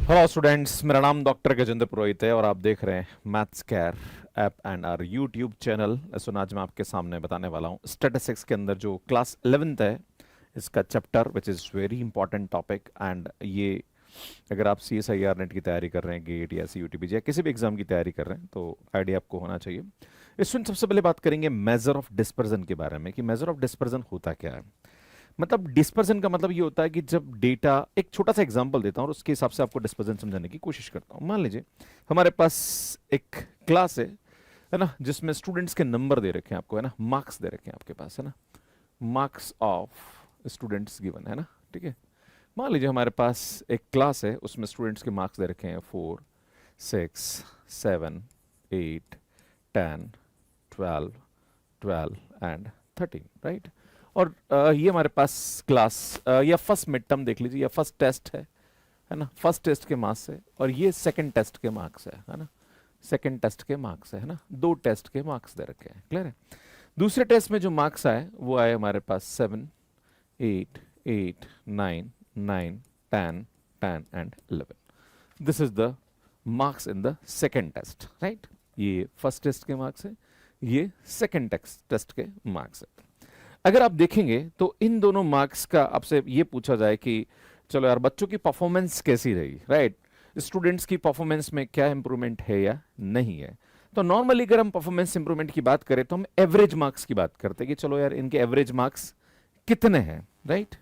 Hello students, मेरा नाम doctor Gajendra पुरोहित है और आप देख रहे हैं maths care app and our YouTube channel. सुन, आज मैं आपके सामने बताने वाला हूँ स्टैटिस्टिक्स के अंदर जो क्लास 11th है इसका chapter which is very important topic. And ये अगर आप CSIR नेट की तैयारी कर रहे हैं, गेट या CUTPG या किसी भी एग्जाम की तैयारी कर रहे हैं तो आइडिया आपको होना चाहिए। इसमें सबसे पहले बात करेंगे मेजर ऑफ डिस्पर्जन के बारे में कि मेजर ऑफ डिस्पर्जन होता क्या है। मतलब डिस्पर्जन का मतलब ये होता है कि जब डेटा, एक छोटा सा एग्जांपल देता हूं और उसके हिसाब से आपको डिस्पर्जन समझाने की कोशिश करता हूं। मान लीजिए हमारे पास एक क्लास है ना, जिसमें स्टूडेंट्स के नंबर दे रखे हैं आपको, है ना, मार्क्स दे रखे हैं आपके पास, है ना, मार्क्स ऑफ स्टूडेंट्स गिवन, है ना, ठीक है। मान लीजिए हमारे पास एक क्लास है, उसमें स्टूडेंट्स के मार्क्स दे रखे हैं 4, 6, 7, 8, 10, 12, 12 एंड 13, राइट। और ये हमारे पास क्लास या फर्स्ट मिड टर्म देख लीजिए, या फर्स्ट टेस्ट है ना, फर्स्ट टेस्ट के मार्क्स है, और ये सेकंड टेस्ट के मार्क्स है ना, सेकंड टेस्ट के मार्क्स है ना, दो टेस्ट के मार्क्स दे रखे हैं, क्लियर है। दूसरे टेस्ट में जो मार्क्स आए वो आए हमारे पास 7, 8, 8, 9, 9, 10, 10 and 11। This is the marks in the second test, right. ये फर्स्ट टेस्ट के मार्क्स है, ये सेकंड टेस्ट के मार्क्स है। अगर आप देखेंगे तो इन दोनों मार्क्स का आपसे ये पूछा जाए कि चलो यार बच्चों की परफॉर्मेंस कैसी रही, राइट, स्टूडेंट्स की परफॉर्मेंस में क्या इंप्रूवमेंट है या नहीं है। तो नॉर्मली अगर हम परफॉर्मेंस इंप्रूवमेंट की बात करें तो हम एवरेज मार्क्स की बात करते हैं कि चलो यार इनके एवरेज मार्क्स कितने हैं, राइट।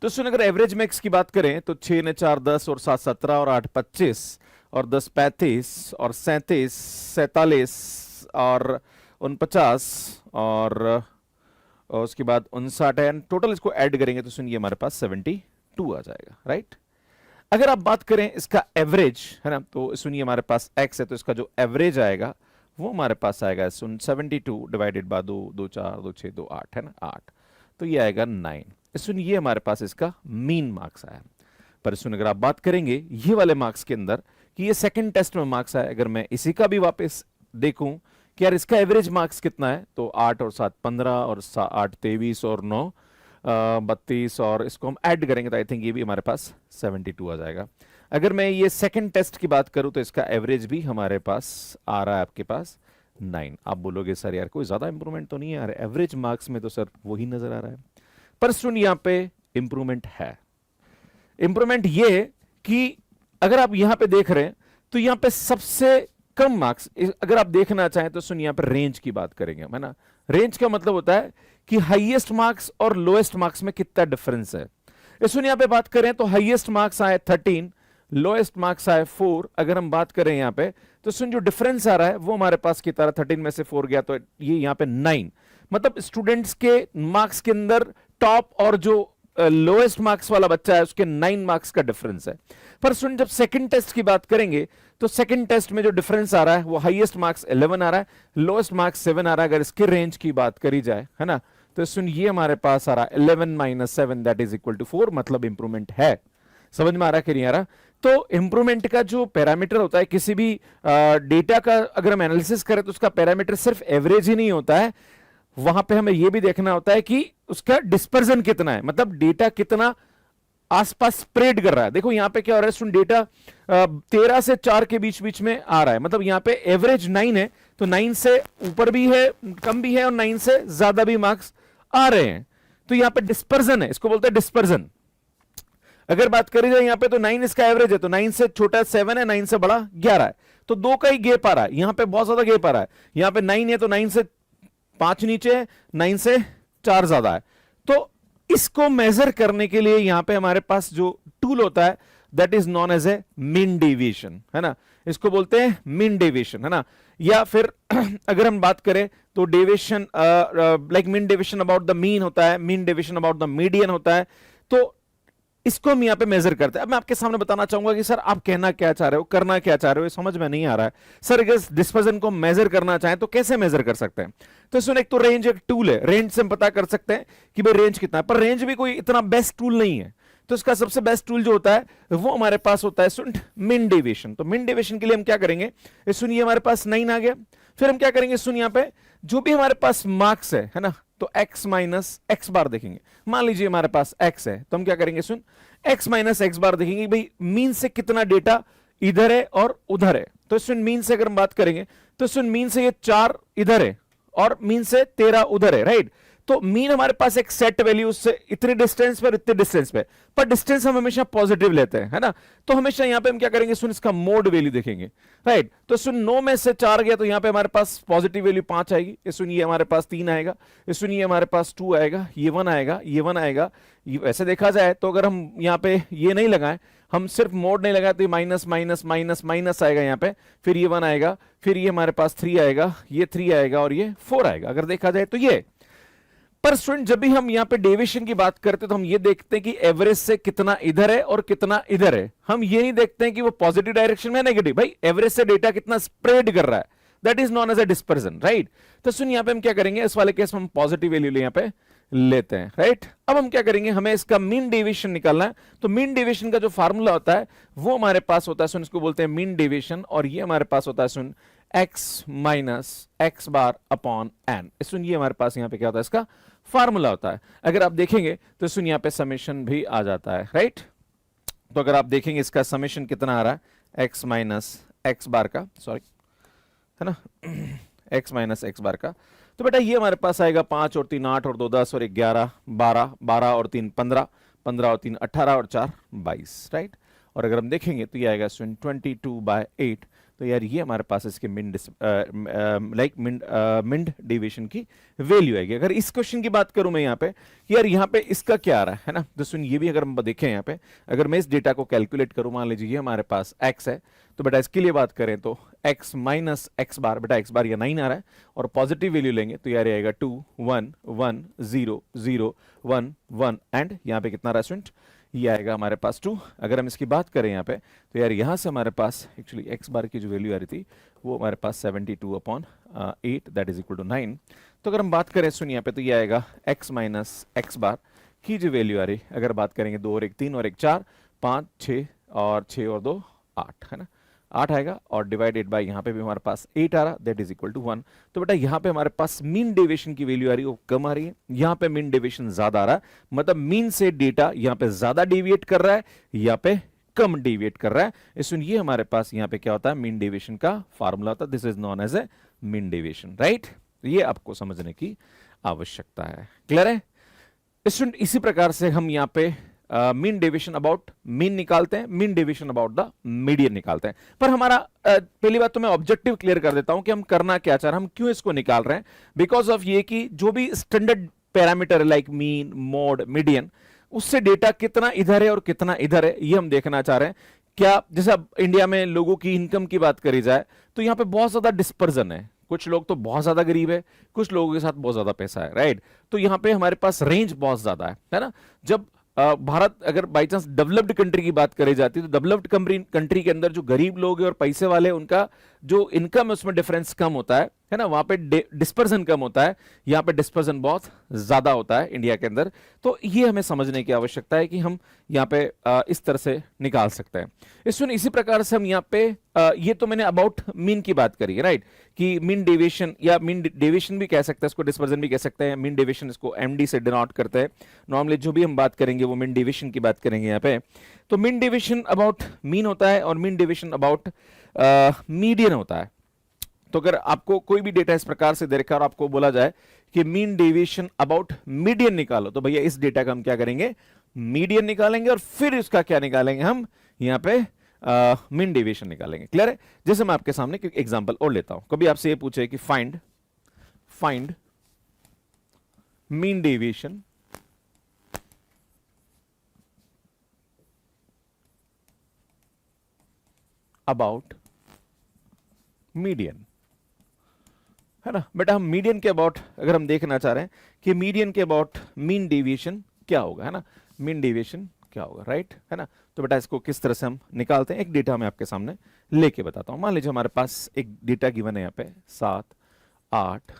तो सुन, अगर एवरेज मार्क्स की बात करें तो 6 ने 4 10 और 7 17 और 8 25 और 10 35 और 37 47 और 49 और उसके बाद 59 है। टोटल इसको ऐड करेंगे तो सुनिए हमारे पास 72 आ जाएगा, राइट। अगर आप बात करें इसका एवरेज, है ना, तो सुनिए हमारे पास x है तो इसका जो एवरेज आएगा वो हमारे पास आएगा सुन 72 डिवाइडेड बाय 2, 2 4, 2 6, 2 8, है ना, 8, तो ये आएगा 9। सुन, ये हमारे पास इसका मीन मार्क्स आया। पर सुन, अगर आप बात करेंगे ये वाले मार्क्स के अंदर कि ये सेकंड टेस्ट में मार्क्स आया, अगर मैं इसी का भी वापस देखूं कि यार इसका एवरेज मार्क्स कितना है, तो 8 और 7 15 और 8 23 और 9 32 और इसको हम ऐड करेंगे तो आई थिंक ये भी हमारे पास 72 आ जाएगा। अगर मैं ये सेकंड टेस्ट की बात करूं तो इसका एवरेज भी हमारे पास आ रहा है आपके पास 9। आप बोलोगे सर यार कोई ज्यादा इंप्रूवमेंट तो नहीं है, यार एवरेज मार्क्स में तो सर वही नजर आ रहा है। पर सुन, यहां पे इंप्रूवमेंट है। इंप्रूवमेंट ये कि अगर आप यहां पे देख रहे हैं तो यहां पे सबसे कम मार्क्स, अगर आप देखना चाहें तो सुन, यहां पर रेंज की बात करेंगे हम, है ना। रेंज का मतलब होता है कि हाईएस्ट मार्क्स और लोएस्ट मार्क्स में कितना डिफरेंस है। इस सुन, यहां पे बात करें तो हाईएस्ट मार्क्स आए 13, लोएस्ट मार्क्स आए 4। अगर हम बात करें यहां पे तो सुन, जो डिफरेंस आ रहा है वो हमारे पास की तरह 13 में से 4 गया तो ये यहां पे 9। मतलब स्टूडेंट्स के मार्क्स के अंदर टॉप और जो लोएस्ट मार्क्स वाला बच्चा है उसके 9 मार्क्स का डिफरेंस है। पर सुन, जब सेकंड टेस्ट की बात करेंगे तो सेकंड टेस्ट में जो डिफरेंस आ रहा है वो हाईएस्ट मार्क्स 11 आ रहा है, लोएस्ट मार्क्स 7 आ रहा है। अगर इसके रेंज की बात करी जाए, है ना, तो सुन, ये हमारे पास आ रहा है 11 - 7 दैट इज इक्वल टू 4। मतलब इंप्रूवमेंट है। समझ में आ रहा है कि नहीं आ रहा। तो इंप्रूवमेंट का जो पैरामीटर होता है किसी भी डेटा का, अगर हम एनालिसिस करें तो उसका पैरामीटर सिर्फ एवरेज ही नहीं होता है, वहां पे हमें यह भी देखना होता है कि उसका डिस्पर्जन कितना है, मतलब डेटा कितना आसपास स्प्रेड कर रहा है। देखो यहां पे क्या हो रहा है, डेटा 13 से 4 के बीच बीच में आ रहा है, मतलब यहां पे एवरेज 9 है तो 9 से ऊपर भी है, कम भी है, और 9 से ज्यादा भी मार्क्स आ रहे हैं। तो यहां पे डिस्पर्जन है, इसको बोलते हैं डिस्पर्जन। अगर बात करी जाए यहां पे तो 9 इसका एवरेज है, तो 9 से छोटा 7 है, 9 से बड़ा 11 है, तो 2 का ही गैप आ रहा है। यहां पे बहुत ज्यादा गैप आ रहा है, यहां पे 9 है तो 9 से 5 नीचे है, 9 से 4 ज्यादा है। तो इसको मेजर करने के लिए यहां पे हमारे पास जो टूल होता है that is known as a mean deviation, है ना, इसको बोलते हैं मीन डेविएशन, है ना। या फिर अगर हम बात करें तो deviation like mean deviation about the mean होता है, mean deviation about the median होता है। तो इसको हम यहां पे मेजर करते हैं। अब मैं आपके सामने बताना चाहूंगा कि सर आप कहना क्या चाह रहे हो, करना क्या चाह रहे हो, ये समझ में नहीं आ रहा है। सर अगर डिस्पर्जन को मेजर करना चाहें तो कैसे मेजर कर सकते हैं। तो सुन, एक तो रेंज एक टूल है, रेंज से हम पता कर सकते हैं कि भाई रेंज कितना है, पर रेंज भी कोई इतना बेस्ट टूल नहीं है। तो इसका सबसे बेस्ट टूल जो होता है वो हमारे पास होता है सुन मीन डेविएशन। तो मीन डेविएशन के लिए हम क्या करेंगे, सुनिए हमारे पास 9 आ गया, फिर हम क्या करेंगे सुन, यहां पे जो भी हमारे पास मार्क्स है ना, तो x माइनस एक्स बार देखेंगे। मान लीजिए हमारे पास x है तो हम क्या करेंगे सुन, x माइनस एक्स बार देखेंगे भाई मीन से कितना डेटा इधर है और उधर है। तो इसमें मीन से अगर हम बात करेंगे तो इसमें मीन से ये 4 इधर है और मीन से 13 उधर है, राइट। तो मीन हमारे पास एक सेट वैल्यू से इतने डिस्टेंस पर इतने डिस्टेंस पे, पर डिस्टेंस हम हमेशा पॉजिटिव लेते हैं, है ना। तो हमेशा यहां पे हम क्या करेंगे, सुन इसका मोड वैल्यू देखेंगे, राइट। तो सुन 9 में से 4 गया तो यहां पे हमारे पास पॉजिटिव वैल्यू 5 आएगी, ये सुन ये हमारे पास 3 आएगा, ये सुन ये हमारे पास 2 आएगा, ये 1 आएगा, ये 1 आएगा। वैसे देखा जाए तो अगर हम यहाँ पे ये नहीं लगाएं, हम सिर्फ मोड नहीं लगाए तो ये माइनस माइनस माइनस माइनस आएगा यहाँ पे, फिर ये 1 आएगा, फिर ये हमारे पास 3 आएगा, ये 3 आएगा और ये 4 आएगा, अगर देखा जाए तो ये। पर स्टूडेंट जब भी हम यहाँ पे डेविएशन की बात करते हैं तो हम ये देखते हैं कि एवरेज से कितना इधर है और कितना इधर है, हम ये नहीं देखते हैं कि वो पॉजिटिव डायरेक्शन में नेगेटिव। भाई एवरेज से डेटा कितना स्प्रेड कर रहा है, that is known as a dispersion, right. तो सुन यहाँ पे हम क्या करेंगे, इस वाले केस में हम पॉजिटिव वैल्यू यहाँ पे लेते हैं, राइट। अब हम क्या करेंगे, हमें इसका मीन डेविएशन निकालना है। तो मीन डेविएशन का जो फार्मूला होता है वो हमारे पास होता है, सुन इसको बोलते हैं मीन डेविएशन, और ये हमारे पास होता है सुन x minus x bar upon n. सुन ये हमारे पास यहाँ पे क्या होता है, इसका फार्मूला होता है। अगर आप देखेंगे तो सुन यहाँ पे समेशन भी आ जाता है, राइट। तो अगर आप देखेंगे इसका समेशन कितना आ रहा है, x माइनस एक्स बार का, सॉरी है ना, x माइनस एक्स बार का। तो बेटा ये हमारे पास आएगा 5 और 3 8 और 2 10 और 1 11 12 12 और 3 15 15 और 3 18 और 4 22, राइट। और अगर हम देखेंगे तो ये आएगा 22/8। तो यार ये हमारे पास इसके मिड डेविएशन की वैल्यू आएगी। अगर इस क्वेश्चन की बात करूं मैं यहाँ पे, यार यहाँ पे इसका क्या आ रहा है ना, तो सुन ये भी अगर हम देखें यहाँ पे, अगर मैं इस डेटा को कैलकुलेट करूं, मान लीजिए ये हमारे पास x है, तो बेटा इसके लिए बात करें तो x माइनस एक्स बार, बेटा x बार ये 9 आ रहा है और पॉजिटिव वैल्यू लेंगे तो यार आएगा 2 1 1 0 0 1 1 एंड यहाँ पे कितना रेस्टोरेंट, ये आएगा हमारे पास 2। अगर हम इसकी बात करें यहाँ पे तो यार यहाँ से हमारे पास एक्चुअली एक्स बार की जो वैल्यू आ रही थी वो हमारे पास 72/8 दैट इज इक्वल टू 9। तो अगर हम बात करें सुन यहाँ पे तो ये आएगा x माइनस एक्स बार की जो वैल्यू आ रही, अगर बात करेंगे 2 और 1 3 और 1 4 5 6 और 6 और 2 8, है ना, 8 आएगा और डिवाइडेड बाय यहाँ पे भी हमारे पास 8 आ रहा, दैट इज इक्वल टू 1। तो बेटा यहाँ पे हमारे पास मीन डेविएशन की वैल्यू आ रही है वो कम आ रही है, यहाँ पे मीन डेविएशन ज्यादा आ रहा है, मतलब मीन से डेटा यहाँ पे ज्यादा डेविएट कर रहा है, यहाँ पे कम डेविएट कर रहा है। इसमें ये हमारे पास यहाँ पे क्या होता है, मीन डेविएशन का फार्मूला होता है, this is known as a mean deviation, right. ये आपको समझने की आवश्यकता है, क्लियर है स्टूडेंट। इसी प्रकार से हम यहाँ पे मीन डेविएशन अबाउट मीन निकालते हैं, mean deviation about the median निकालते हैं। पर हमारा पहली बात तो मैं ऑब्जेक्टिव क्लियर कर देता हूं कि हम करना क्या चाह रहे हैं, हम क्यों इसको निकाल रहे हैं। बिकॉज ऑफ ये कि जो भी standard parameter like mean mode median, उससे डेटा कितना इधर है और कितना इधर है ये हम देखना चाह रहे हैं। क्या जैसे अब इंडिया में लोगों की इनकम की बात करी जाए तो यहाँ पे बहुत ज्यादा डिस्पर्जन है, कुछ लोग तो बहुत ज्यादा गरीब है, कुछ लोगों के साथ बहुत ज्यादा पैसा है, राइट। तो यहाँ पे हमारे पास रेंज बहुत ज्यादा है ना। जब भारत अगर बाई चांस डेवलप्ड कंट्री की बात करी जाती है तो डेवलप्ड कंट्री के अंदर जो गरीब लोग हैं और पैसे वाले, उनका जो इनकम है उसमें डिफरेंस कम होता है ना, वहां पे डिस्पर्जन कम होता है, यहाँ पे डिस्पर्जन बहुत ज्यादा होता है इंडिया के अंदर। तो ये हमें समझने की आवश्यकता है कि हम यहाँ पे इस तरह से निकाल सकते हैं। इसी प्रकार से हम यहाँ पे ये तो मैंने अबाउट मीन की बात करी है, राइट, कि मीन डेविएशन या मीन डेविएशन भी कह सकते हैं इसको, डिस्पर्जन भी कह सकते हैं। मीन डेविएशन इसको एमडी से डिनोट करते हैं। नॉर्मली जो भी हम बात करेंगे वो मीन डेविएशन की बात करेंगे यहाँ पे। तो मीन डेविएशन अबाउट मीन होता है और मीन डेविएशन अबाउट मीडियन होता है। तो अगर आपको कोई भी डेटा इस प्रकार से दे रखा है और आपको बोला जाए कि मीन डेविएशन अबाउट मीडियन निकालो, तो भैया इस डेटा का हम क्या करेंगे, मीडियन निकालेंगे और फिर इसका क्या निकालेंगे, हम यहाँ पे मीन डेविएशन निकालेंगे। क्लियर है। जैसे मैं आपके सामने एक एग्जांपल और लेता हूं, कभी आपसे ये पूछे कि find mean deviation about median, है ना बेटा। हम मीडियन के अबाउट अगर हम देखना चाह रहे हैं कि मीडियन के अबाउट मीन डेविएशन क्या होगा, है ना, मीन डेविएशन क्या होगा, राइट, है ना। तो बेटा इसको किस तरह से हम निकालते हैं, एक डेटा मैं आपके सामने लेके बताता हूं। मान लीजिए हमारे पास एक डेटा गिवन है यहाँ पे 7 8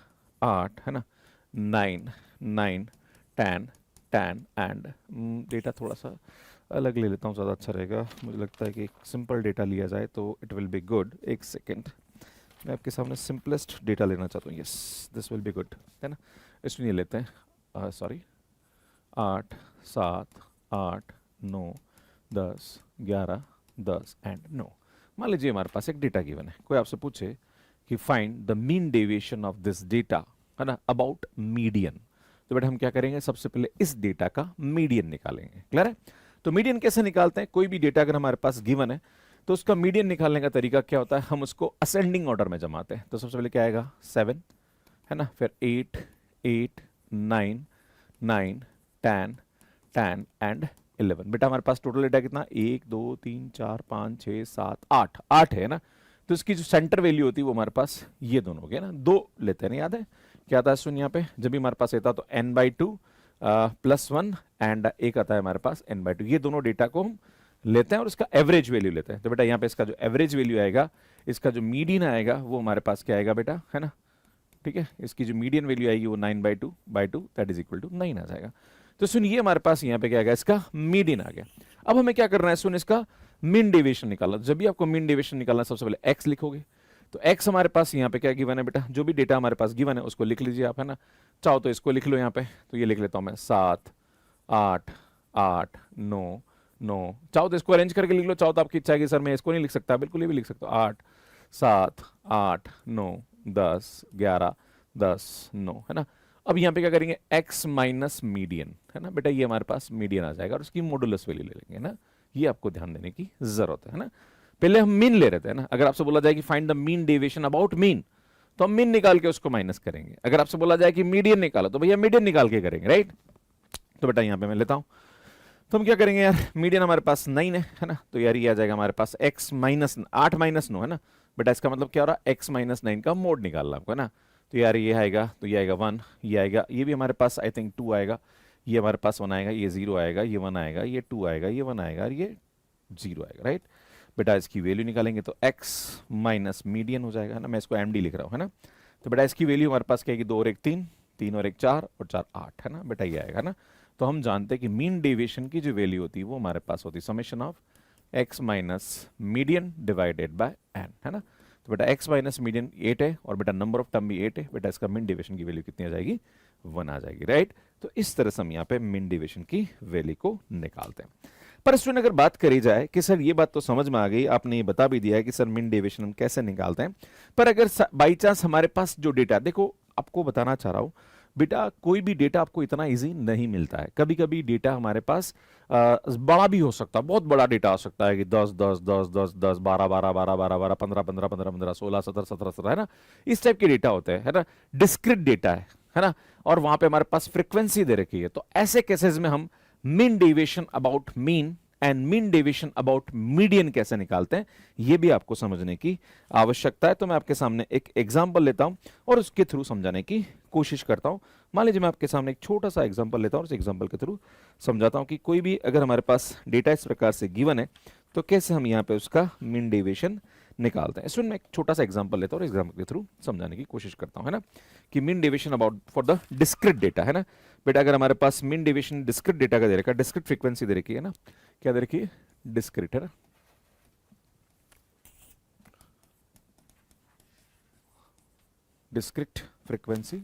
8, है ना, 9 9 10 10 एंड डेटा थोड़ा सा अलग ले लेता हूँ, ज़्यादा अच्छा रहेगा। मुझे लगता है कि एक सिंपल डेटा लिया जाए तो इट विल बी गुड। एक सेकेंड, मैं आपके सामने सिंपलेस्ट डेटा लेना चाहता हूँ। Yes, this will be good, है ना। इसमें लेते हैं सॉरी 8 7 8 9 10, 11, 10 एंड 9। मान लीजिए हमारे पास एक डेटा गिवन है, कोई आपसे पूछे कि find the mean deviation of this data, है ना, अबाउट मीडियन, तो बेटा हम क्या करेंगे, सबसे पहले इस डेटा का मीडियन निकालेंगे। क्लियर है? तो मीडियन कैसे निकालते हैं, कोई भी डेटा अगर हमारे पास गिवन है तो उसका मीडियन निकालने का तरीका क्या होता है, हम उसको असेंडिंग ऑर्डर में जमाते हैं। तो सबसे पहले क्या आएगा 7, है ना, फिर 8, 8, 9, 9, 10, 10 एंड 11। बेटा हमारे पास टोटल डेटा कितना, 1, 2, 3, 4, 5, 6, 7, 8, 8 है ना। तो इसकी जो सेंटर वैल्यू होती है वो हमारे पास ये दोनों हो गए ना, 2 लेते हैं ना, याद है क्या आता है सुन यहाँ पे, जब भी हमारे पास आता तो n/2 +1 एंड एक आता है हमारे पास n/2, ये दोनों डेटा को हम लेते हैं और इसका एवरेज वैल्यू लेते हैं। तो बेटा यहाँ पे इसका जो एवरेज वैल्यू आएगा, इसका जो मीडियन आएगा वो हमारे पास क्या आएगा बेटा, है ना, ठीक है, इसकी जो मीडियन वैल्यू आएगी वो 9/2 दैट इज इक्वल टू 9 आ जाएगा। तो सुन ये हमारे पास यहाँ पे क्या आएगा, इसका मीडियन आ गया। अब हमें क्या करना है सुन, इसका मीन डेविएशन निकालना। जब भी आपको मीन डेविएशन निकालना सबसे पहले x लिखोगे, तो x हमारे पास यहाँ पे क्या गिवन है बेटा, जो भी डेटा हमारे पास गिवन है उसको लिख लीजिए आप, है ना, चाहो तो इसको लिख लो यहाँ पे, तो ये लिख लेता हूँ मैं 7, 8, 8, 9, 9, चाहो तो इसको अरेंज करके लिख लो, चाहो तो आपकी इच्छा है कि सर मैं इसको नहीं लिख सकता, बिल्कुल ये भी लिख सकता हूँ, 8, 7, 8, 9, 10, 11, 10, 9, है ना। अब यहाँ पे क्या करेंगे, x माइनस मीडियन, है ना बेटा, ये हमारे पास मीडियन आ जाएगा और उसकी मॉडुलस वैल्यू ले लेंगे ना, ये आपको ध्यान देने की जरूरत है ना। पहले हम मीन ले रहे थे ना, अगर आपसे बोला जाए कि find the mean deviation about mean, तो हम मीन निकाल के उसको माइनस करेंगे। अगर आपसे बोला जाए कि मीडियन निकालो, तो भैया मीडियन निकाल के करेंगे, राइट। तो बेटा यहाँ पे मैं लेता हूँ, तो हम क्या करेंगे यार, मीडियन हमारे पास 9 है ना, तो यार ये आ जाएगा हमारे पास x माइनस 8 माइनस 9, है ना बेटा, इसका मतलब क्या हो रहा है, x माइनस 9 का मोड निकालना आपको, है ना। तो यार ये आएगा, तो ये आएगा 1, ये आएगा, ये भी हमारे पास आई थिंक 2 आएगा, ये हमारे पास 1 आएगा, ये 0 आएगा, ये 1 आएगा, ये 2 आएगा, ये 1 आएगा और ये 0 आएगा, राइट। बेटा इसकी वैल्यू निकालेंगे तो x माइनस मीडियन हो जाएगा, है ना, मैं इसको md लिख रहा हूँ, है ना। तो बेटा इसकी वैल्यू हमारे पास क्या है कि 2 और 1 3, 3 और 1 4 और 4 8, है ना बेटा, ये आएगा ना। तो हम जानते हैं कि मीन डेविएशन की जो वैल्यू होती है वो हमारे पास होती है summation of x minus median divided by n, है ना। तो बेटा x माइनस मीडियन 8 है और बेटा नंबर ऑफ टर्म भी 8 है, बेटा इसका मीन डेविएशन की वैल्यू कितनी आ जाएगी, 1 आ जाएगी, राइट। तो इस तरह से हम यहाँ पे मीन डेविएशन की वैल्यू को निकालते हैं। पर स्टूडेंट अगर बात करी जाए कि सर ये बात तो समझ में आ गई, आपने ये बता भी दिया है कि सर मीन डेविएशन हम कैसे निकालते हैं, पर अगर बाई चांस हमारे पास जो डेटा, देखो आपको बताना चाह रहा हूं बेटा, कोई भी डेटा आपको इतना इजी नहीं मिलता है। कभी कभी डेटा हमारे पास बड़ा भी हो सकता है, बहुत बड़ा डेटा हो सकता है कि 10 10 10 10 10 12 12 12 12 12 15 15 15 15 16 17 17 17, है ना, इस टाइप के डेटा होते हैं, है ना, डिस्क्रीट डेटा है ना, और वहां पे हमारे पास फ्रीक्वेंसी दे रखी है। तो ऐसे केसेस में हम mean deviation about mean and mean deviation about median कैसे निकालते हैं, ये भी आपको समझने की आवश्यकता है। तो मैं आपके सामने एक एग्जांपल लेता हूं और उसके थ्रू समझाने की कोशिश करता हूं। मान लीजिए मैं आपके सामने एक छोटा सा एग्जांपल लेता हूं और उस एग्जांपल के थ्रू समझाता हूं कि कोई भी अगर हमारे पास डेटा इस प्रकार से गिवन है तो कैसे हम यहाँ पे उसका मीन डेविएशन निकालते हैं। इसमें मैं एक छोटा सा एग्जांपल लेता हूं और एग्जांपल के थ्रू समझाने की कोशिश करता हूं, है ना, कि mean deviation about for the discrete data, है ना बेटा। अगर हमारे पास मीन डेविएशन डिस्क्रीट डेटा का दे रखा है, डिस्क्रीट फ्रीक्वेंसी दे रखी है ना, क्या दे रखी है, डिस्क्रीट, है ना, डिस्क्रीट फ्रीक्वेंसी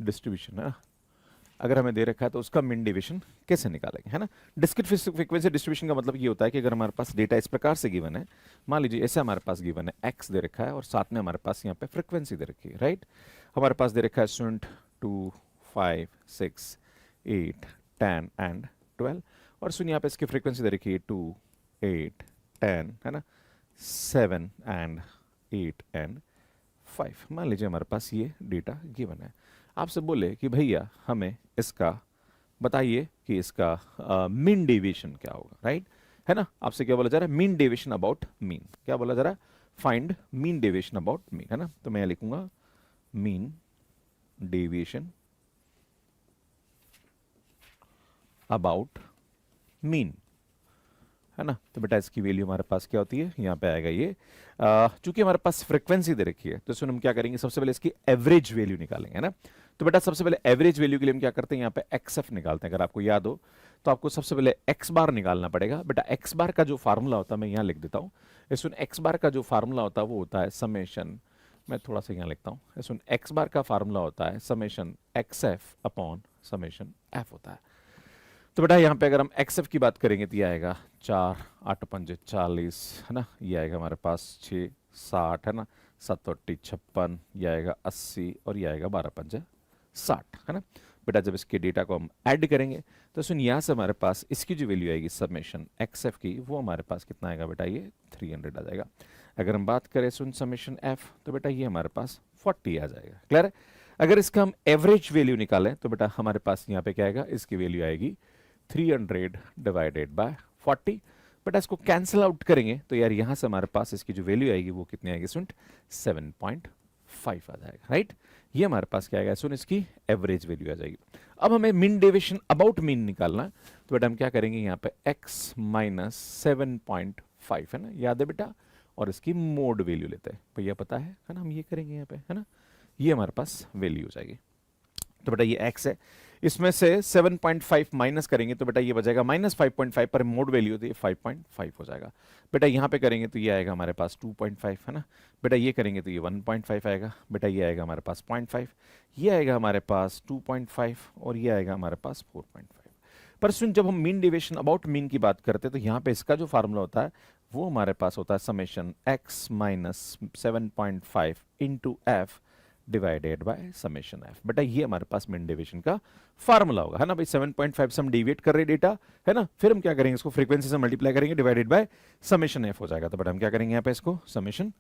डिस्ट्रीब्यूशन, है ना, अगर हमें दे रखा है तो उसका मीन डेविएशन कैसे निकालेंगे, है ना। डिस्क्रीट फ्रीक्वेंसी डिस्ट्रीब्यूशन का मतलब ये होता है कि अगर हमारे पास डेटा इस प्रकार से गिवन है, मान लीजिए ऐसे हमारे पास गिवन है x दे रखा है और साथ में हमारे पास यहाँ पे फ्रीक्वेंसी दे रखी है, राइट। हमारे पास दे रखा है स्टूडेंट 2 5 6 8 10 एंड 12 और सुन यहाँ पे इसकी फ्रीक्वेंसी दे रखी है 2 8 10, है ना, 7 एंड 8 एंड 5। मान लीजिए हमारे पास ये डेटा गिवन है, आपसे बोले कि भैया हमें इसका बताइए कि इसका मीन डेविएशन क्या होगा, राइट, है ना। आपसे क्या बोला जा रहा है, मीन डेविएशन अबाउट मीन, क्या बोला जा रहा है, find mean deviation about mean, है ना। तो मैं लिखूंगा मीन डेविएशन अबाउट मीन, है ना। तो बेटा इसकी वैल्यू हमारे पास क्या होती है, यहाँ पे आएगा ये, चूंकि हमारे पास फ्रीक्वेंसी दे रखी है तो इसमें हम क्या करेंगे, सबसे पहले इसकी एवरेज वैल्यू निकालेंगे, है ना। तो बेटा सबसे पहले एवरेज वैल्यू के लिए हम क्या करते हैं, यहाँ पे एक्सएफ निकालते हैं। अगर आपको याद हो तो आपको सबसे पहले एक्स बार निकालना पड़ेगा। बेटा एक्स बार का जो फार्मूला होता है मैं यहाँ लिख देता हूँ, इसमें एक्स बार का जो फार्मूला होता है वो होता है समेशन, मैं थोड़ा सा यहाँ लिखता हूँ, इसमें एक्स बार का फार्मूला होता है summation x F upon summation F होता है। तो बेटा यहाँ पे अगर हम एक्सएफ की बात करेंगे तो ये आएगा 4 8 पंजे 40 है ना, ये आएगा हमारे पास 6 60 है ना, 7 8 56, ये आएगा 80 और ये आएगा 12 पंजे 60 है ना। बेटा जब इसके डेटा को हम ऐड करेंगे तो सुन यहाँ से हमारे पास इसकी जो वैल्यू आएगी समेशन एक्सएफ की, वो हमारे पास कितना आएगा बेटा, ये 300 आ जाएगा। अगर हम बात करें सुन समेशन एफ, तो बेटा ये हमारे पास 40 आ जाएगा। क्लियर है? अगर इसका हम एवरेज वैल्यू निकालें तो बेटा हमारे पास यहाँ पे क्या आएगा, इसकी वैल्यू आएगी 300 डिवाइडेड बाय 40। बेटा इसको कैंसिल आउट करेंगे तो यार यहां से हमारे पास इसकी जो वैल्यू आएगी वो कितनी आएगी सुन, 7.5 आ जाएगा। राइट, ये हमारे पास क्या आएगा सुन, इसकी एवरेज वैल्यू आ जाएगी। अब हमें मीन डेविएशन अबाउट मीन निकालना है, तो बेटा हम क्या करेंगे, यहाँ पे x माइनस 7.5 है ना, याद है बेटा, और इसकी मोड वैल्यू लेते हैं, भैया पता है ना, हम ये करेंगे यहाँ पे है ना, ये हमारे पास वैल्यू हो जाएगी। तो बेटा ये x है, इसमें से 7.5 माइनस करेंगे तो बेटा ये बचेगा -5.5, पर मोड वैल्यू होती है 5.5 हो जाएगा। बेटा यहाँ पे करेंगे तो ये आएगा हमारे पास 2.5 है ना, बेटा ये करेंगे तो ये 1.5 आएगा, बेटा ये आएगा हमारे पास 0.5, ये आएगा हमारे पास 2.5 और ये आएगा हमारे पास 4.5। पर सुन, जब हम मीन डेविएशन अबाउट मीन की बात करते हैं तो यहाँ पे इसका जो फार्मूला होता है वो हमारे पास होता है summation x minus 7.5 into F divided by summation F. बेटा ये हमारे पास मीन डेविएशन का फार्मूला होगा, है ना भाई। 7.5 से हम डेविएट कर रहे हैं डेटा, है ना, फिर हम क्या करेंगे, इसको फ्रीक्वेंसी से मल्टीप्लाई करेंगे, डिवाइडेड बाय समेशन एफ हो जाएगा। तो बेटा हम क्या करेंगे यहाँ पे, इसको समेशन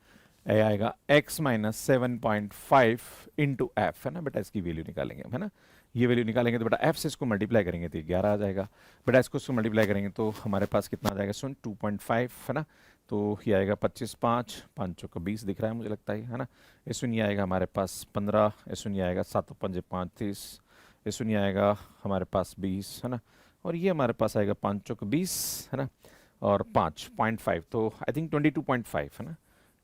ए आएगा x माइनस 7.5 इंटू एफ, है ना बेटा, इसकी वैल्यू निकालेंगे हम, है ना, ये वैल्यू निकालेंगे तो बेटा एफ से इसको मल्टीप्लाई करेंगे तो 11 आ जाएगा। बेटा इसको मल्टीप्लाई करेंगे तो हमारे पास कितना आ जाएगा सुन, 2.5 है ना, तो ये आएगा 25 5 5 चौका 20 दिख रहा है मुझे लगता है ना, इसमें ये आएगा हमारे पास 15, इसमें ये आएगा 7 5 5 30, इसमें ये आएगा हमारे पास 20 है ना, और ये हमारे पास आएगा 5 चौका 20 है ना, और 5.5, तो आई थिंक 22.5 है ना,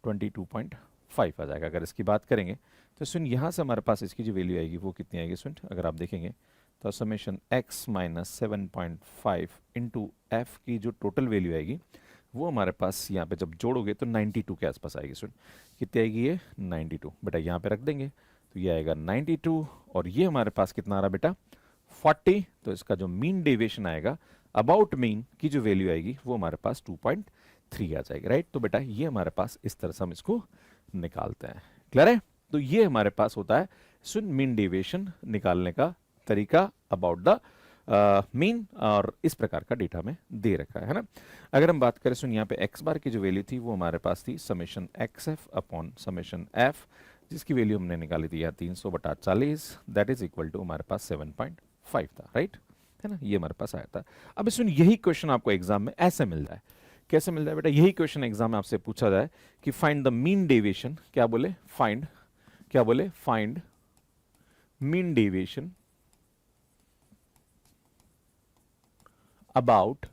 22.5 आ जाएगा। अगर इसकी बात करेंगे तो सुन यहाँ से हमारे पास इसकी जो वैल्यू आएगी वो कितनी आएगी सुन, अगर आप देखेंगे तो summation x minus 7.5 into F की जो टोटल वैल्यू आएगी वो हमारे पास यहाँ पे जब जोड़ोगे तो 92 के आसपास आएगी सुन, कितनी आएगी ये 92। बेटा यहाँ पे रख देंगे तो ये आएगा 92 और ये हमारे पास कितना आ रहा बेटा 40, तो इसका जो मीन डेविएशन आएगा अबाउट मीन की जो वैल्यू आएगी वो हमारे पास 2.3 आ जाएगी। राइट, तो बेटा ये हमारे पास इस तरह से हम इसको निकालते हैं। क्लियर है? तो ये हमारे पास होता है सुन मीन डेविएशन निकालने का तरीका अबाउट द मीन, और इस प्रकार का डेटा में दे रखा है ना। अगर हम बात करें सुन यहाँ पे एक्स बार की जो वैल्यू थी वो हमारे पास थी summation x F upon summation F, जिसकी वैल्यू हमने निकाली थी यहाँ 300/40, दैट इज इक्वल टू हमारे पास 7.5 था। राइट, है ना, ये हमारे पास आया था। अब सुन यही क्वेश्चन आपको एग्जाम में ऐसे मिल जाए, कैसे मिल जाए बेटा, यही क्वेश्चन एग्जाम में आपसे पूछा जाए कि फाइंड द मीन डेविएशन, क्या बोले, फाइंड, क्या बोले, find mean deviation about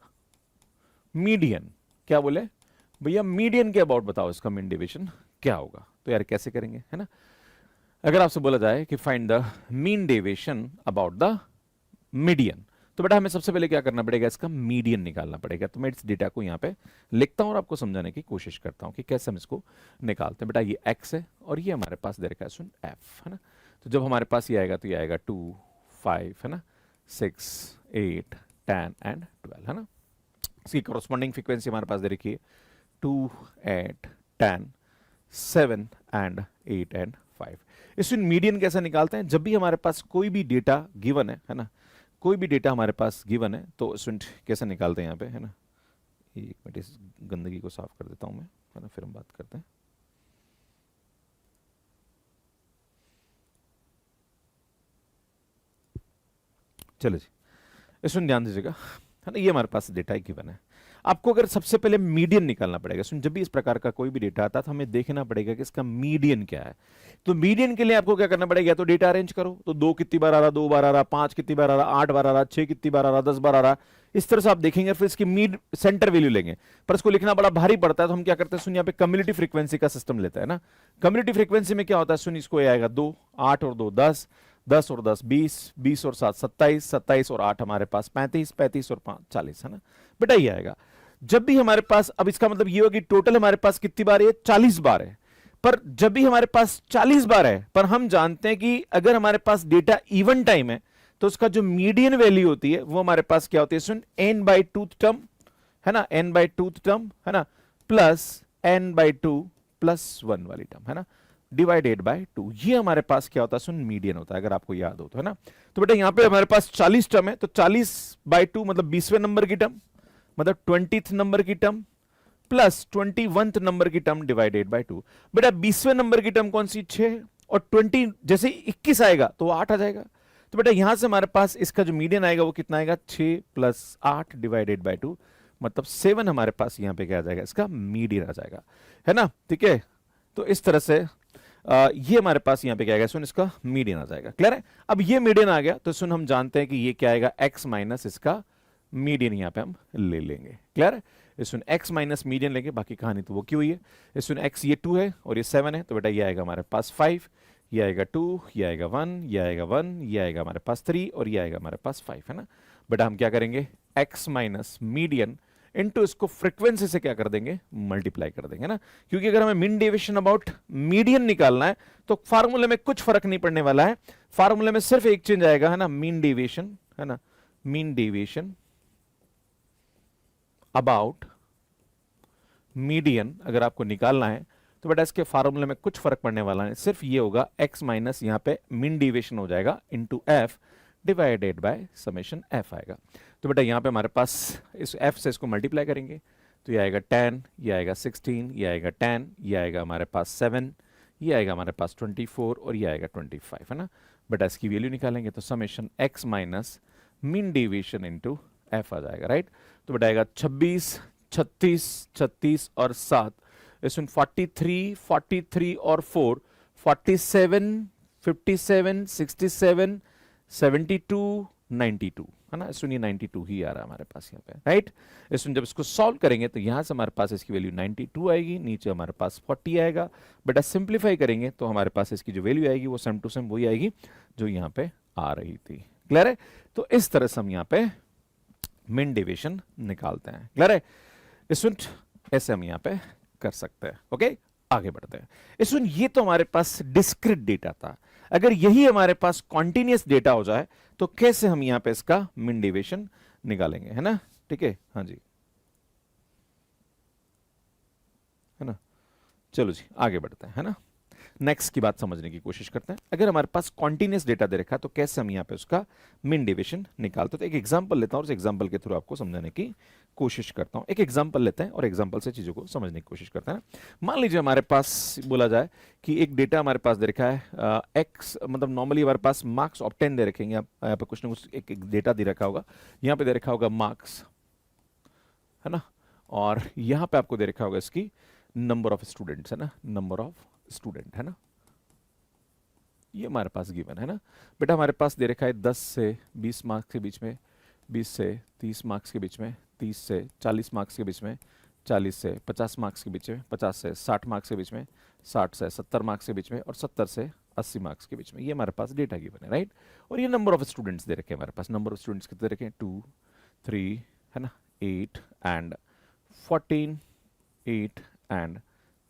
median, क्या बोले भैया, मीडियन के अबाउट बताओ इसका मीन डेविएशन क्या होगा। तो यार कैसे करेंगे, है ना, अगर आपसे बोला जाए कि find the mean deviation about the median, तो बेटा हमें सबसे पहले क्या करना पड़ेगा, इसका मीडियन निकालना पड़ेगा। तो मैं इस डेटा को यहाँ पे लिखता हूँ और आपको समझाने की कोशिश करता हूँ कि कैसे हम इसको निकालते हैं। बेटा ये x है और ये हमारे पास दे रखा है सुन f, है ना, तो जब हमारे पास ये आएगा तो ये आएगा 2 5 है ना, 6 8 10 एंड 12 है ना। इसकी कॉरस्पॉन्डिंग फ्रीक्वेंसी हमारे पास दे रखी है 2 8 10 7 एंड 8 एंड 5। इसमें मीडियन कैसे निकालते हैं, जब भी हमारे पास कोई भी डेटा गिवन है ना, कोई भी डेटा हमारे पास गिवन है तो स्टूडेंट कैसे निकालते हैं यहाँ पे, है ना, एक मिनट इस गंदगी को साफ कर देता हूँ मैं, है ना, फिर हम बात करते हैं। चलो जी, इसमें ध्यान दीजिएगा, है ना, ये हमारे पास डेटा गिवन है। आपको अगर सबसे पहले मीडियन निकालना पड़ेगा, सुन जब भी इस प्रकार का कोई भी डेटा आता है तो हमें देखना पड़ेगा कि इसका मीडियन क्या है। तो मीडियन के लिए आपको क्या करना पड़ेगा, तो डेटा अरेंज करो, तो 2 कितनी बार आ रहा, 2 बार आ रहा, 5 कितनी बार आ रहा, 8 बार आ रहा, 6 कितनी बार आ रहा, 10 बार आ रहा, इस तरह से आप देखेंगे, फिर इसकी मीड सेंटर वैल्यू लेंगे। पर इसको लिखना बड़ा भारी पड़ता है तो हम क्या करते हैं सुन, यहाँ पे कम्युनिटी फ्रीक्वेंसी का सिस्टम लेता है ना। कम्युनिटी फ्रीक्वेंसी में क्या होता है सुन, इसको आएगा 2 8 और 2 10, 10 और 10 20, 20 और 7 27, 27 और 8 हमारे पास 35, 35 और 5 40, है ना बेटा, ये आएगा। जब भी हमारे पास, अब इसका मतलब ये होगा कि टोटल हमारे पास कितनी बार है, 40 बार है। पर जब भी हमारे पास 40 बार है, पर हम जानते हैं कि अगर हमारे पास डेटा इवन टाइम है तो उसका जो मीडियन वैल्यू होती है वो हमारे पास क्या होती है सुन, n बाई टूथ टर्म है ना, n बाई टूथ टर्म है ना, plus n by two plus 1 वाली टर्म है ना, डिवाइडेड बाय 2। ये हमारे पास क्या होता है सुन, मीडियन होता है, अगर आपको याद हो तो है ना। तो बेटा यहां पे हमारे पास 40 टर्म है, तो 40 बाई 2 मतलब 20वें नंबर की टर्म, मतलब 20th नंबर की टर्म प्लस 21th नंबर की टर्म डिवाइडेड बाय 2। बेटा 20वें नंबर की टर्म कौन सी, 6, और 20 जैसे 21 आएगा तो 8 आ जाएगा। तो बेटा यहां से हमारे पास इसका जो मीडियन आएगा वो कितना आएगा, 6 प्लस 8 डिवाइडेड बाय 2, मतलब 7 हमारे पास यहां पे क्या आ जाएगा, इसका मीडियन आ जाएगा, है ना। ठीक है, तो इस तरह से ये हमारे पास यहां पे क्या आएगा सुन, इसका मीडियन आ जाएगा। क्लियर है। अब ये मीडियन आ गया तो सुन हम जानते हैं कि ये क्या आएगा, x माइनस इसका मीडियन यहां पे हम ले लेंगे। क्लियर है। इसमें x माइनस मीडियन लेंगे, बाकी कहानी तो वो की हुई है। इसमें x ये 2 है और ये 7 है, तो बेटा ये आएगा हमारे पास 5, ये आएगा 2, ये आएगा 1, ये आएगा 1, ये आएगा हमारे पास 3 और ये आएगा हमारे पास 5, है ना। बेटा हम क्या करेंगे, x माइनस मीडियन इनटू इसको फ्रीक्वेंसी से क्या कर देंगे, मल्टीप्लाई कर देंगे ना, क्योंकि अगर हमें मीन डेविएशन अबाउट मीडियन निकालना है तो फार्मूले में कुछ फर्क नहीं पड़ने वाला है, फार्मूले में सिर्फ एक चेंज आएगा, है ना, मीन डेविएशन, है ना, मीन डेविएशन अबाउट मीडियन अगर आपको निकालना है तो बेटा इसके फार्मूले में कुछ फर्क पड़ने वाला है, सिर्फ ये होगा x माइनस यहां पे मीन डेविएशन हो जाएगा into f divided by summation f आएगा। तो बेटा यहां पे हमारे पास इस f से इसको मल्टीप्लाई करेंगे तो ये आएगा 10, ये आएगा 16, ये आएगा 10, ये आएगा हमारे पास 7, ये आएगा हमारे पास 24 और ये आएगा 25, है ना। बेटा इसकी वैल्यू निकालेंगे तो summation x minus mean deviation into f आ जाएगा, राइट। तो बेटा आएगा 26, 36, 36 और 7, इसमें 43, 43 और 4, 47, 57, 67, 72, 92, है ना। इसमें ये 92 ही आ रहा है हमारे पास यहाँ पे, राइट। इसमें जब इसको सॉल्व करेंगे तो यहाँ से हमारे पास इसकी वैल्यू 92 आएगी, नीचे हमारे पास 40 आएगा। बेटा सिंप्लीफाई करेंगे तो हमारे पास इसकी जो वैल्यू आएगी वो सेम टू सेम वही आएगी जो यहाँ पे आ रही थी। क्लियर है। तो इस तरह से हम यहाँ पे मीन डेविएशन निकालते हैं। क्लियर है। इसमें ऐसे हम यहाँ पे कर सकते हैं। ओके, आगे बढ़ते हैं। इसमें ये तो हमारे पास डिस्क्रीट डेटा था, अगर यही हमारे पास कॉन्टिन्यूअस डेटा हो जाए तो कैसे हम यहाँ पे इसका मीन डेविएशन निकालेंगे, है ना। ठीक है, हाँ जी, है ना। चलो जी आगे बढ़ते हैं, है ना। नेक्स्ट की बात समझने की कोशिश करते हैं। अगर हमारे पास कॉन्टिन्यूअस डेटा दे रखा है तो कैसे हम यहाँ पे उसका मीन डेविएशन निकालते हैं। तो एक एग्जांपल लेता हूं और उस एग्जांपल के थ्रू आपको समझाने की कोशिश करता हूं। एक एग्जांपल लेते हैं और एग्जांपल से चीजों को समझने की कोशिश करते हैं। मान लीजिए हमारे पास बोला जाए कि एक डेटा हमारे पास दे रखा है एक्स, मतलब नॉर्मली हमारे पास मार्क्स ऑब्टेन दे रखेंगे, यहाँ पे कुछ ना कुछ एक डेटा दे रखा होगा, यहाँ पे दे रखा होगा मार्क्स, है ना, और यहाँ पे आपको दे रखा होगा इसकी नंबर ऑफ स्टूडेंट्स, है ना, नंबर ऑफ स्टूडेंट, है ना। ये हमारे पास गिवन है ना। बेटा हमारे पास दे रखा है 10 से 20 मार्क्स के बीच में, 20 से 30 मार्क्स के बीच में, 30 से 40 मार्क्स के बीच में, 40 से 50 मार्क्स के बीच में, 50 से 60 मार्क्स के बीच में, 60 से 70 मार्क्स के बीच में और 70 से 80 मार्क्स के बीच में। ये हमारे पास डेटा गिवन है, राइट। और ये नंबर ऑफ स्टूडेंट्स दे रखे हैं हमारे पास। नंबर ऑफ स्टूडेंट्स कितने दे रखे हैं, 2, 3, है ना, 8 एंड 14, 8 एंड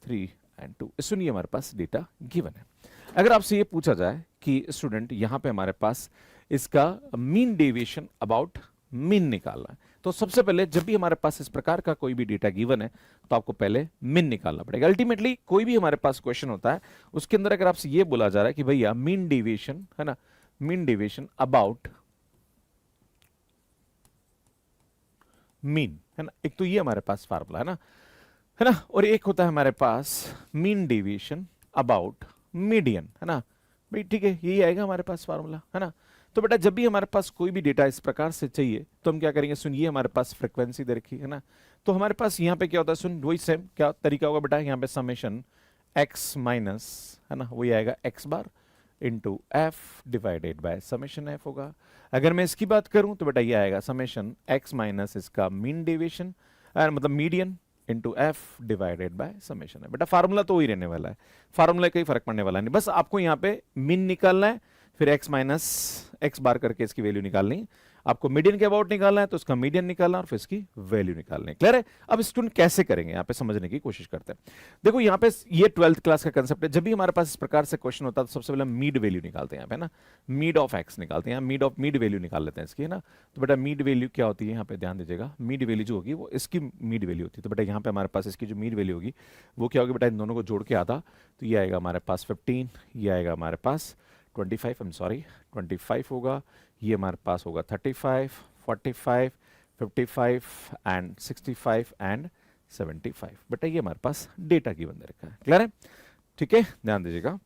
3 एंड 2। सुनिए हमारे पास डेटा गिवन है। अगर आपसे ये पूछा जाए कि स्टूडेंट यहां पे हमारे पास इसका मीन डेविएशन अबाउट मीन निकालना है, तो सबसे पहले जब भी हमारे पास इस प्रकार का कोई भी डेटा गिवन है तो आपको पहले मीन निकालना पड़ेगा। अल्टीमेटली कोई भी हमारे पास क्वेश्चन होता है उसके अंदर अगर आपसे ये बोला जा रहा है कि भैया मीन डेविएशन, है ना, मीन डेविएशन अबाउट मीन, है ना, एक तो ये हमारे पास फार्मूला है ना, और एक होता है हमारे पास मीन डेविएशन अबाउट मीडियन, है ना भाई। ठीक है, यही आएगा हमारे पास फार्मूला, है ना। तो बेटा जब भी हमारे पास कोई भी डेटा इस प्रकार से चाहिए तो हम क्या करेंगे, सुनिए हमारे पास फ्रीक्वेंसी दे रखी है ना, तो हमारे पास यहाँ पे क्या होता है, सुन वही सेम क्या तरीका होगा बेटा, यहाँ पे समेशन x माइनस, है ना, वही आएगा x bar into F divided by summation F होगा। अगर मैं इसकी बात करूं तो बेटा ये आएगा समेशन x माइनस इसका मीन डेविएशन, मतलब median into F divided by summation है। बेटा फार्मूला तो वही रहने वाला है, फार्मूला का ही फर्क पड़ने वाला नहीं, बस आपको यहाँ पे मीन निकालना है, फिर x माइनस एक्स बार करके इसकी वैल्यू निकालनी, आपको मीडियन के अबाउट निकालना है तो उसका मीडियन निकालना और फिर इसकी वैल्यू निकालनी है। क्लियर है? अब स्टूडेंट कैसे करेंगे यहाँ पे समझने की कोशिश करते हैं। देखो यहाँ पे ये 12th क्लास का कंसेप्ट है। जब भी हमारे पास इस प्रकार से क्वेश्चन होता है तो सबसे पहले मीड वैल्यू निकालते हैं यहाँ पे ना, मीड ऑफ एक्स निकालते हैं, मीड वैल्यू निकाल लेते हैं इसकी, है ना। तो बेटा मीड वैल्यू क्या होती है यहाँ पे ध्यान दीजिएगा, मीड वैल्यू जो होगी वो इसकी मीड वैल्यू होती है। तो बेटा यहाँ पे हमारे पास इसकी जो मीड वैल्यू होगी वो क्या होगी बेटा, इन दोनों को जोड़ के आधा, तो ये आएगा हमारे पास 15, ये आएगा हमारे पास 25, आई एम सॉरी 25 होगा, ये हमारे पास होगा 35, 45, 55 एंड 65 एंड 75। बेटा ये हमारे पास डेटा गिवन दे रखा है। क्लियर है? ठीक है, ध्यान दीजिएगा,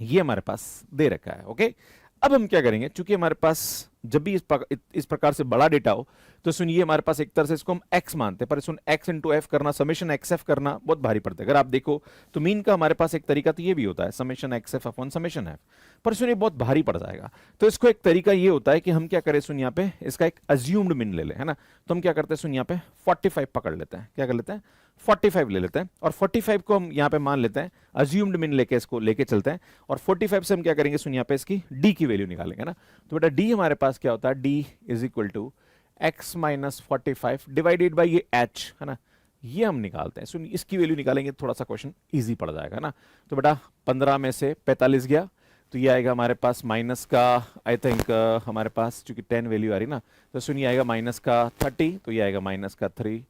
ये हमारे पास दे रखा है। ओके, अब हम क्या करेंगे, चूंकि हमारे पास जब भी इस प्रकार से बड़ा डेटा हो तो सुनिए हमारे पास एक तरह से इसको हम x मानते हैं, पर सुन x इंटू एफ करना, समेशन एक्स एफ करना बहुत भारी पड़ता है। अगर आप देखो तो मीन का हमारे पास एक तरीका तो ये भी होता है summation x F upon summation F, पर सुनिए बहुत भारी पड़ जाएगा। तो इसको एक तरीका ये होता है कि हम क्या करें, सुन यहाँ पे इसका एक अज्यूम्ड मीन ले लें, है ना। तो हम क्या करते हैं, सुन यहाँ पे 45 पकड़ लेते हैं, क्या कर लेते हैं 45 ले लेते हैं, और 45 को हम यहाँ पे मान लेते हैं, अज्यूम्ड मीन लेके इसको लेके चलते हैं, और 45 से हम क्या करेंगे, सुन यहाँ पे इसकी d की वैल्यू निकालेंगे ना। तो बेटा d हमारे पास क्या होता है, d is equal to x minus 45 divided by ये h, है ना, ये हम निकालते हैं। सुन इसकी वैल्यू निकालेंगे थोड़ा सा क्वेश्चन इजी पड़ जाएगा ना। तो बेटा 15 में से 45 गया तो ये आएगा हमारे पास माइनस का, आई थिंक हमारे पास चूंकि 10 वैल्यू आ रही ना, तो सुनिए आएगा माइनस का 30, तो ये आएगा माइनस का 3,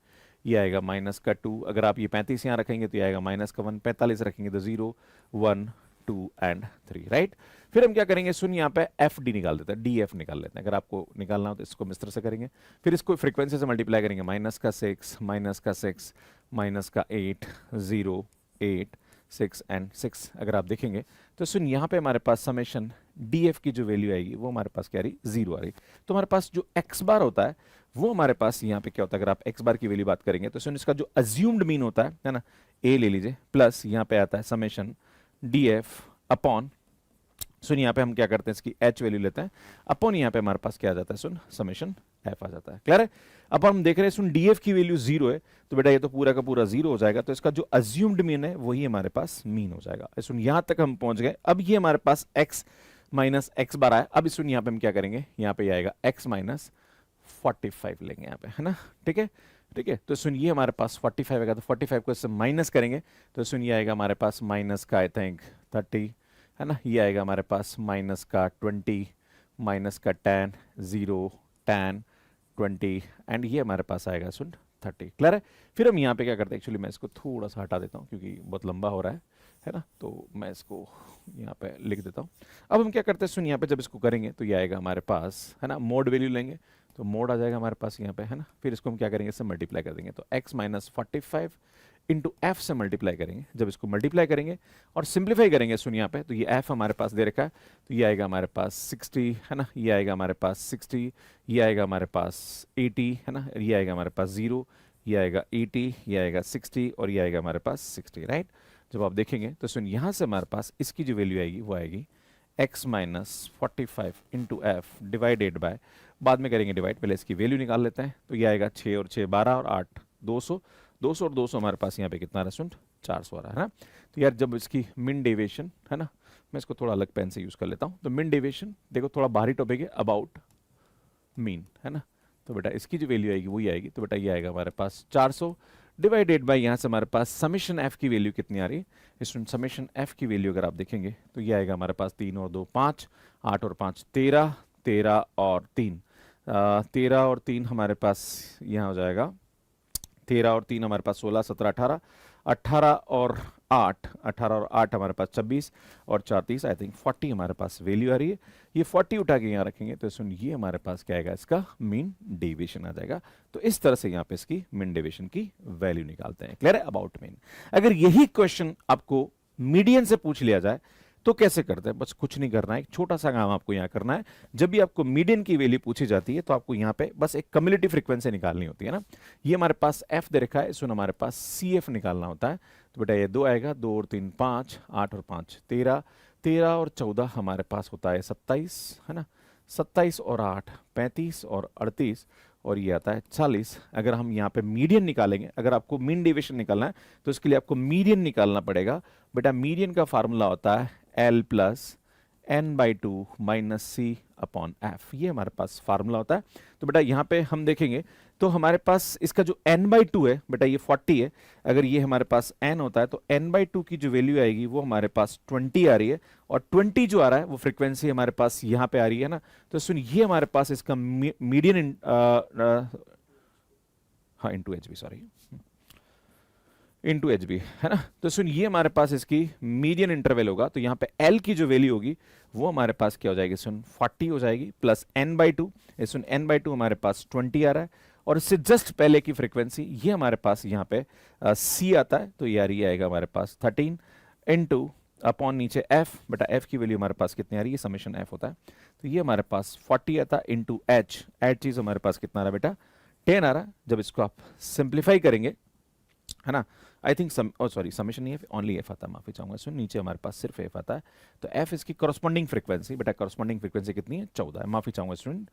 ये आएगा माइनस का 2, अगर आप ये 35 यहाँ रखेंगे तो ये आएगा माइनस का 1, 45 रखेंगे तो 0, 1, 2 एंड 3, राइट। फिर हम क्या करेंगे, सुन यहाँ पे एफ डी निकाल देते हैं, डी एफ निकाल लेते हैं। अगर आपको निकालना हो तो इसको मिस तरह से करेंगे, फिर इसको फ्रीक्वेंसी से मल्टीप्लाई करेंगे, माइनस का 6, माइनस का 6, माइनस का 8, 0, 8, 6 एंड 6। अगर आप देखेंगे तो सुन यहाँ पे हमारे पास समेशन डी एफ की जो वैल्यू आएगी वो हमारे पास क्या आ रही, 0 आ रही। तो हमारे पास जो एक्स बार होता है वो हमारे पास यहाँ पे क्या होता है, अगर आप एक्स बार की वैल्यू बात करेंगे तो सुन इसका जो अज्यूम्ड मीन होता है ना, ए ले लीजिए, प्लस यहाँ पे आता है समेशन डी एफ अपॉन, सुन यहाँ पे हम क्या करते हैं इसकी एच वैल्यू लेते हैं, अपॉन यहाँ पे हमारे पास क्या आ जाता है, सुन समेशन एफ आ जाता है। क्लियर है? अब हम देख रहे हैं सुन डी एफ की वैल्यू 0 है, तो बेटा ये तो पूरा का पूरा 0 हो जाएगा, तो इसका जो अज्यूम्ड मीन है वही हमारे पास मीन हो जाएगा। सुन यहाँ तक हम पहुंच गए। अब ये हमारे पास x माइनस एक्स बार आया, अब सुन यहाँ पे हम क्या करेंगे, यहाँ पे आएगा x माइनस 45 लेंगे यहाँ पे, है ना। ठीक है, ठीक है, तो सुन ये हमारे पास 45 आएगा, तो 45 को इससे माइनस करेंगे तो सुन ये आएगा हमारे पास माइनस का आई थिंक 30, है ना, ये आएगा हमारे पास माइनस का 20, माइनस का 10, 0, 10, 20 एंड ये हमारे पास आएगा सुन 30। क्लियर है? फिर हम यहाँ पे क्या करते हैं, एक्चुअली मैं इसको थोड़ा सा हटा देता हूँ क्योंकि बहुत लंबा हो रहा है ना, तो मैं इसको यहाँ पे लिख देता हूँ। अब हम क्या करते हैं, सुन यहाँ पे जब इसको करेंगे तो ये आएगा हमारे पास, है ना, मोड वैल्यू लेंगे तो मोड आ जाएगा हमारे पास यहाँ पे, है ना। फिर इसको हम क्या करेंगे, इससे मल्टीप्लाई कर देंगे, तो x माइनस 45 इंटू एफ से मल्टीप्लाई करेंगे। जब इसको मल्टीप्लाई करेंगे और सिंप्लीफाई करेंगे सुन यहाँ पे, तो ये f हमारे पास दे रखा है, तो ये आएगा हमारे पास 60, है ना, ये आएगा हमारे पास 60, ये आएगा हमारे पास 80, है ना, ये आएगा हमारे पास 0, ये आएगा 80, ये आएगा 60 और ये आएगा हमारे पास 60, राइट। जब आप देखेंगे तो सुन यहाँ से हमारे पास इसकी जो वैल्यू आएगी वो आएगी x minus 45 into F divided by, बाद में करेंगे डिवाइड, पहले इसकी वैल्यू निकाल लेते हैं, तो ये आएगा 6 और 6 12 और 8 200, 200 और 200 हमारे पास यहाँ पे कितना रहा, 400 आ रहा है ना। तो यार जब इसकी मिन डेविएशन, है ना, मैं इसको थोड़ा अलग पेन से यूज़ कर लेता हूँ, तो मिन डेविएशन देखो थोड़ा बाहरी टॉपिक है, अबाउट मीन, है ना, तो बेटा इसकी जो वैल्यू आएगी वही आएगी, तो बेटा ये आएगा हमारे पास 400 डिवाइडेड बाय, यहाँ से हमारे पास समेशन एफ की वैल्यू कितनी आ रही है, स्टूडेंट समेशन एफ की वैल्यू अगर आप देखेंगे तो ये आएगा हमारे पास 3 और 2 5, 8 और 5 13, 13 और 3 13 और 3 हमारे पास यहाँ हो जाएगा, 13 और 3 हमारे पास 16, 17, 18, 18 और 8, 18 और 8 हमारे पास 26 और 4 30, आई थिंक 40 हमारे पास वैल्यू आ रही है। ये 40 उठा के यहाँ रखेंगे तो सुन ये हमारे पास क्या आएगा, इसका मीन डेविएशन आ जाएगा। तो इस तरह से यहाँ पे इसकी मीन डेविएशन की वैल्यू निकालते हैं। क्लियर है? About mean. अगर यही क्वेश्चन आपको मीडियन से पूछ लिया जाए तो कैसे करते हैं, बस कुछ नहीं करना है, एक छोटा सा काम आपको यहाँ करना है। जब भी आपको मीडियन की वैल्यू पूछी जाती है तो आपको यहाँ पे बस एक कम्युलेटिव फ्रीक्वेंसी निकालनी होती है ना। ये हमारे पास f दे रखा है, इसमें हमारे पास CF निकालना होता है, तो बेटा ये 2 आएगा, 2 और 3 5, 8 और 5 13, 13 और 14 हमारे पास होता है 27, है ना, 27 और 8 35 और 38 और ये आता है 40। अगर हम यहाँ पे मीडियन निकालेंगे, अगर आपको मीन डेविएशन निकालना है तो इसके लिए आपको मीडियन निकालना पड़ेगा। बेटा मीडियन का फार्मूला होता है L प्लस n/2 माइनस सी अपॉन एफ, ये हमारे पास फार्मूला होता है। तो बेटा यहाँ पे हम देखेंगे तो हमारे पास इसका जो n/2 है बेटा ये 40 है, अगर ये हमारे पास n होता है तो n/2 की जो वैल्यू आएगी वो हमारे पास 20 आ रही है, और 20 जो आ रहा है वो फ्रीक्वेंसी हमारे पास यहाँ पे आ रही है ना। तो सुन ये हमारे पास इसका मीडियन हाँ into H B, sorry into H B है ना। तो सुन ये हमारे पास इसकी मीडियन इंटरवल होगा, तो यहाँ पे एल की जो वैल्यू होगी वो हमारे पास क्या हो जाएगी सुन 40 हो जाएगी प्लस n/2, ये सुन n/2 हमारे पास 20 आ रहा है, और इससे जस्ट पहले की फ्रीक्वेंसी ये हमारे पास यहाँ पे सी आता है, तो यार ये आएगा हमारे पास 13 इंटू अपॉन नीचे एफ, बेटा एफ की वैल्यू हमारे पास कितनी आ रही है, समेशन एफ होता है, तो ये हमारे पास 40 आता है इंटू एच, एच चीज हमारे पास कितना आ रहा है बेटा 10 आ रहा है। जब इसको आप सिंप्लीफाई करेंगे है ना, आई थिंक सॉरी समेशन नहीं है, ओनली एफ आता है, माफी चाहूंगा सुन, नीचे हमारे पास सिर्फ एफ आता है, तो एफ इसकी कॉरस्पॉन्डिंग फ्रीक्वेंसी, बेटा कॉरस्पॉन्डिंग फ्रीक्वेंसी कितनी है 14 है, माफी चाहूंगा स्टूडेंट।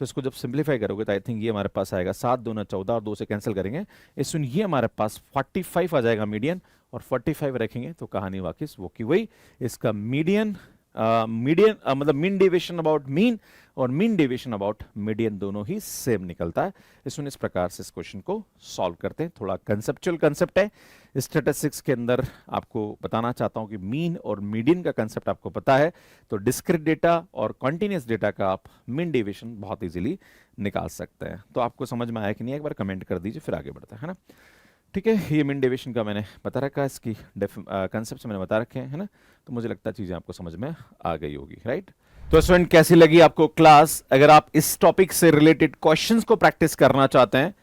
तो इसको जब सिंप्लीफाई करोगे तो आई थिंक ये हमारे पास आएगा 7 दूना 14 और 2 से कैंसिल करेंगे, इस सुन ये हमारे पास 45 आ जाएगा मीडियन, और 45 रखेंगे तो कहानी वाकिस वो की वही, इसका मीडियन मतलब मीन डेविएशन अबाउट मीन और मीन डेविएशन अबाउट मीडियन दोनों ही सेम निकलता है। इस प्रकार से इस क्वेश्चन को सॉल्व करते हैं। थोड़ा कंसेप्चुअल कंसेप्ट है, स्टैटिस्टिक्स के अंदर आपको बताना चाहता हूं कि मीन और मीडियन का कंसेप्ट आपको पता है तो डिस्क्रीट डेटा और कॉन्टिन्यूस डेटा का आप मीन डेविएशन बहुत इजीली निकाल सकते हैं। तो आपको समझ में आया कि नहीं, एक बार कमेंट कर दीजिए फिर आगे बढ़ते हैं ना। ठीक है, ये मीन डेविएशन का मैंने बता रखा है, इसकी कंसेप्ट मैंने बता रखे हैं है ना, तो मुझे लगता है चीजें आपको समझ में आ गई होगी, राइट। तो स्टूडेंट कैसी लगी आपको क्लास? अगर आप इस टॉपिक से रिलेटेड क्वेश्चंस को प्रैक्टिस करना चाहते हैं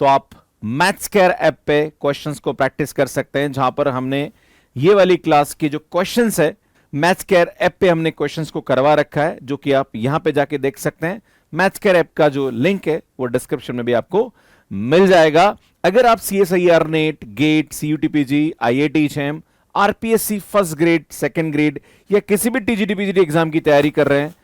तो आप मैथ्सकेयर ऐप पे क्वेश्चंस को प्रैक्टिस कर सकते हैं, जहां पर हमने ये वाली क्लास के जो क्वेश्चंस है मैथ्सकेयर ऐप पे हमने क्वेश्चंस को करवा रखा है, जो कि आप यहां पे जाके देख सकते हैं। मैथ्सकेयर ऐप का जो लिंक है वो डिस्क्रिप्शन में भी आपको मिल जाएगा। अगर आप CSIR NET, GATE, CUTPG, IIT JAM, RPSC first grade, second grade या किसी भी TGT PGT एग्जाम की तैयारी कर रहे हैं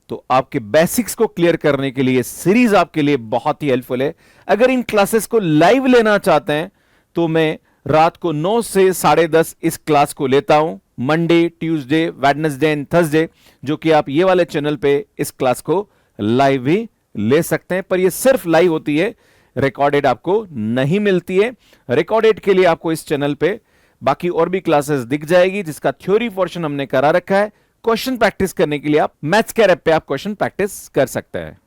तो आपके बेसिक्स को क्लियर करने के लिए सीरीज आपके लिए बहुत ही हेल्पफुल है। अगर इन क्लासेस को लाइव लेना चाहते हैं तो मैं रात को 9 से 10:30 इस क्लास को लेता हूं, Monday, Tuesday, Wednesday and Thursday, जो कि आप ये वाले चैनल पे इस क्लास को लाइव भी ले सकते हैं, पर ये सिर्फ लाइव होती है, रिकॉर्डेड आपको नहीं मिलती है। रिकॉर्डेड के लिए आपको इस चैनल पे बाकी और भी क्लासेस दिख जाएगी, जिसका थ्योरी पोर्शन हमने करा रखा है। क्वेश्चन प्रैक्टिस करने के लिए आप मैथ्सकेयर ऐप पे आप क्वेश्चन प्रैक्टिस कर सकते हैं।